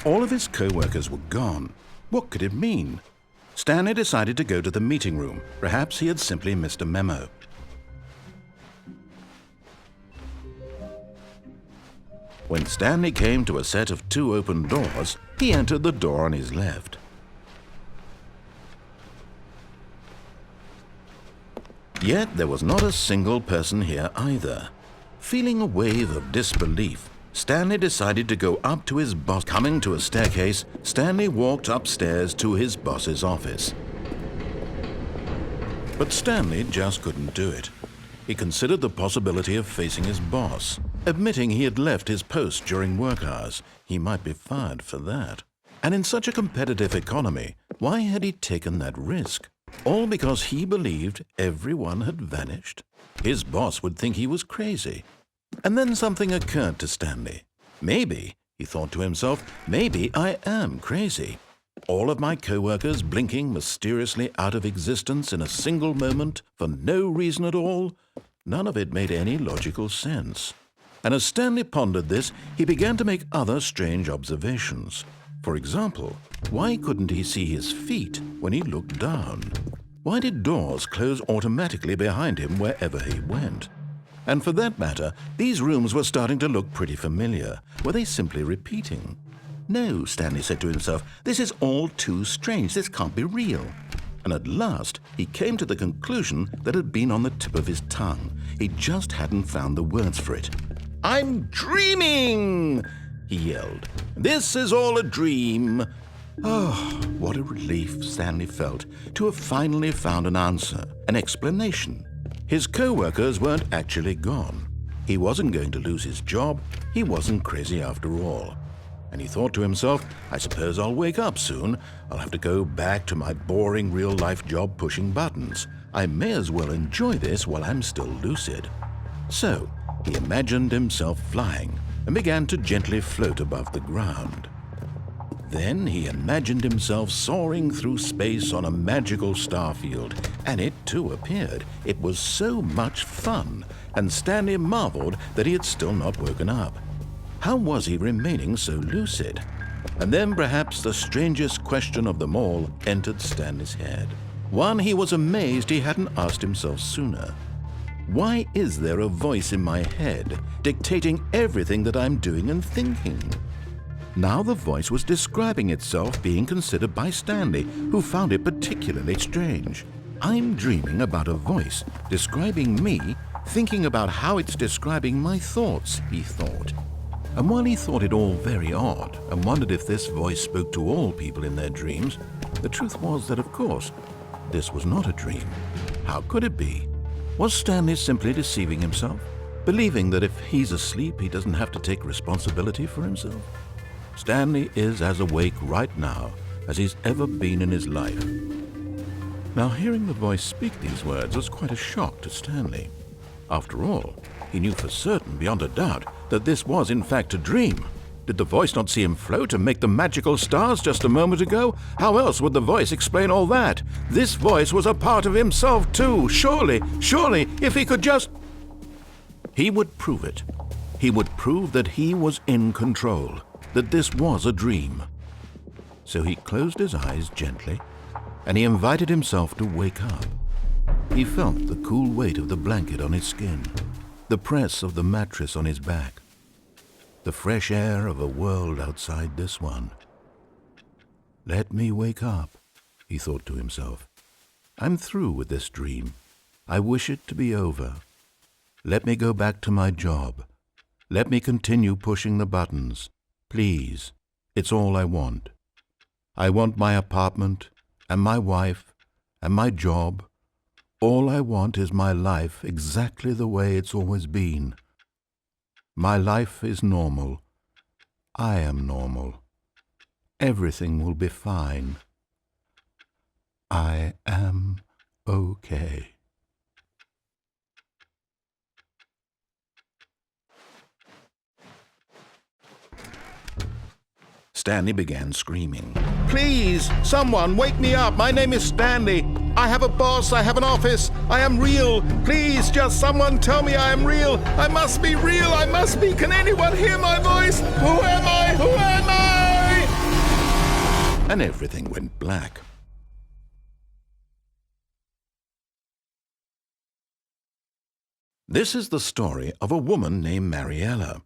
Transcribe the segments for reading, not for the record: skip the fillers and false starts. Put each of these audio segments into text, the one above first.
All of his co-workers were gone. What could it mean? Stanley decided to go to the meeting room. Perhaps he had simply missed a memo. When Stanley came to a set of 2 open doors, he entered the door on his left. Yet there was not a single person here either. Feeling a wave of disbelief, Stanley decided to go up to his boss. Coming to a staircase, Stanley walked upstairs to his boss's office. But Stanley just couldn't do it. He considered the possibility of facing his boss. Admitting he had left his post during work hours, he might be fired for that. And in such a competitive economy, why had he taken that risk? All because he believed everyone had vanished? His boss would think he was crazy. And then something occurred to Stanley. Maybe, he thought to himself, maybe I am crazy. All of my co-workers blinking mysteriously out of existence in a single moment for no reason at all. None of it made any logical sense. And as Stanley pondered this, he began to make other strange observations. For example, why couldn't he see his feet when he looked down? Why did doors close automatically behind him wherever he went? And for that matter, these rooms were starting to look pretty familiar. Were they simply repeating? No, Stanley said to himself, this is all too strange. This can't be real. And at last, he came to the conclusion that had been on the tip of his tongue. He just hadn't found the words for it. "I'm dreaming!" he yelled. "This is all a dream." Oh, what a relief Stanley felt to have finally found an answer, an explanation. His co-workers weren't actually gone. He wasn't going to lose his job. He wasn't crazy after all. And he thought to himself, I suppose I'll wake up soon. I'll have to go back to my boring real-life job pushing buttons. I may as well enjoy this while I'm still lucid. So he imagined himself flying and began to gently float above the ground. Then he imagined himself soaring through space on a magical starfield, and it too appeared. It was so much fun, and Stanley marveled that he had still not woken up. How was he remaining so lucid? And then perhaps the strangest question of them all entered Stanley's head. One he was amazed he hadn't asked himself sooner. Why is there a voice in my head dictating everything that I'm doing and thinking? Now the voice was describing itself being considered by Stanley, who found it particularly strange. I'm dreaming about a voice describing me, thinking about how it's describing my thoughts, he thought. And while he thought it all very odd and wondered if this voice spoke to all people in their dreams, the truth was that, of course, this was not a dream. How could it be? Was Stanley simply deceiving himself, believing that if he's asleep, he doesn't have to take responsibility for himself? Stanley is as awake right now as he's ever been in his life. Now, hearing the voice speak these words was quite a shock to Stanley. After all, he knew for certain, beyond a doubt, that this was in fact a dream. Did the voice not see him float and make the magical stars just a moment ago? How else would the voice explain all that? This voice was a part of himself too. Surely, if he could just... He would prove it. He would prove that he was in control, that this was a dream. So he closed his eyes gently, and he invited himself to wake up. He felt the cool weight of the blanket on his skin, the press of the mattress on his back, the fresh air of a world outside this one. Let me wake up, he thought to himself. I'm through with this dream. I wish it to be over. Let me go back to my job. Let me continue pushing the buttons. Please, it's all I want. I want my apartment and my wife and my job. All I want is my life exactly the way it's always been. My life is normal. I am normal. Everything will be fine. I am okay. Stanley began screaming. Please, someone wake me up. My name is Stanley. I have a boss. I have an office. I am real. Please, just someone tell me I am real. I must be real. I must be. Can anyone hear my voice? Who am I? Who am I? and everything went black. This is the story of a woman named Mariella.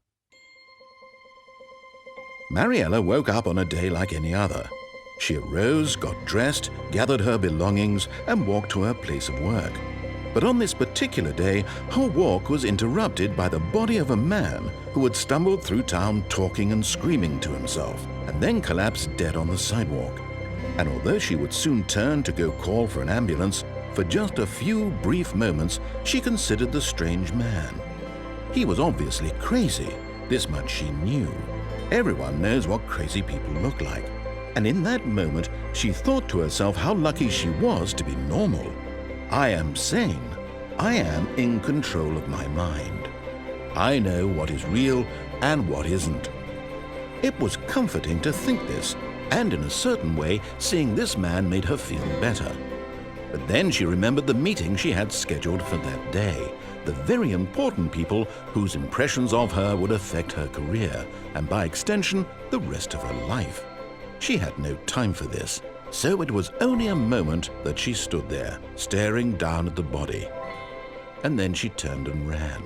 Mariella woke up on a day like any other. She arose, got dressed, gathered her belongings, and walked to her place of work. But on this particular day, her walk was interrupted by the body of a man who had stumbled through town talking and screaming to himself, and then collapsed dead on the sidewalk. And although she would soon turn to go call for an ambulance, for just a few brief moments she considered the strange man. He was obviously crazy, this much she knew. Everyone knows what crazy people look like. And in that moment, she thought to herself how lucky she was to be normal. I am sane. I am in control of my mind. I know what is real and what isn't. It was comforting to think this, and in a certain way, seeing this man made her feel better. But then she remembered the meeting she had scheduled for that day, the very important people whose impressions of her would affect her career, and by extension, the rest of her life. She had no time for this, so it was only a moment that she stood there, staring down at the body. And then she turned and ran.